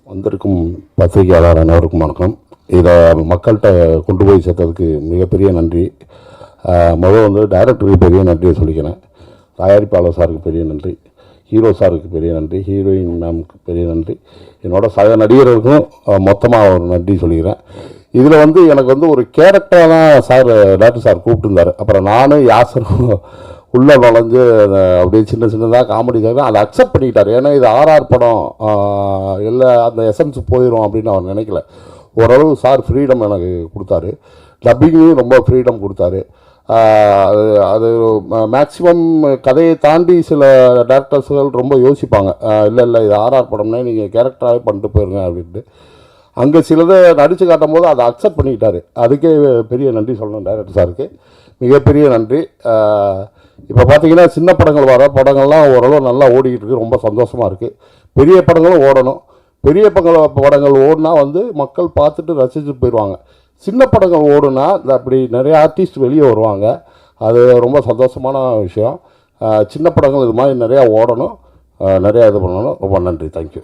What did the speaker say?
வந்திருக்கும் பத்திரிகையாளர் அனைவருக்கும் வணக்கம். இதை மக்கள்கிட்ட கொண்டு போய் சேர்த்ததுக்கு மிகப்பெரிய நன்றி. முதல் டைரக்டருக்கு பெரிய நன்றியை சொல்லிக்கிறேன். தயாரிப்பாளர் சாருக்கு பெரிய நன்றி, ஹீரோ சாருக்கு பெரிய நன்றி, ஹீரோயின் மேமுக்கு பெரிய நன்றி, என்னோட சக நடிகர்களுக்கும் மொத்தமாக ஒரு நன்றி சொல்லிக்கிறேன். இதில் எனக்கு ஒரு கேரக்டராக தான் சார் டைரக்டர் சார் கூப்பிட்டுருந்தார். அப்புறம் நானும் யாசரும் உள்ளே நுழைஞ்சு அப்படியே சின்னதாக காமெடி தான் அதை அக்செப்ட் பண்ணிக்கிட்டார். ஏன்னா இது ஆர்ஆர் படம், இல்லை அந்த எசன்ஸ் போயிடும் அப்படின்னு அவர் நினைக்கல. ஓரளவு சார் ஃப்ரீடம் எனக்கு கொடுத்தாரு. டப்பிங்கும் ரொம்ப ஃப்ரீடம் கொடுத்தாரு. அது மேக்ஸிமம் கதையை தாண்டி சில டேரக்டர்ஸ்கள் ரொம்ப யோசிப்பாங்க, இல்லை இது ஆர்ஆர் படம்னா நீங்கள் கேரக்டராகவே பண்ணிட்டு போயிருங்க அப்படின்ட்டு. அங்கே சிலதை நடித்து காட்டும் போது அதை அக்செப்ட் பண்ணிக்கிட்டாரு. அதுக்கே பெரிய நன்றி சொல்லணும் டைரக்டர் சாருக்கு, மிகப்பெரிய நன்றி. இப்போ பார்த்தீங்கன்னா சின்ன படங்கள் வர படங்கள்லாம் ஓரளவு நல்லா ஓடிக்கிட்டு இருக்குது, ரொம்ப சந்தோஷமாக இருக்குது. பெரிய படங்களும் ஓடணும். பெரிய படங்கள் ஓடினா மக்கள் பார்த்துட்டு ரசிச்சுட்டு போயிடுவாங்க. சின்ன படங்கள் ஓடுனா அப்படி நிறைய ஆர்டிஸ்ட் வெளியே வருவாங்க, அது ரொம்ப சந்தோஷமான விஷயம். சின்ன படங்கள் இது மாதிரி நிறையா ஓடணும், நிறையா இது பண்ணணும். ரொம்ப நன்றி, தேங்க்யூ.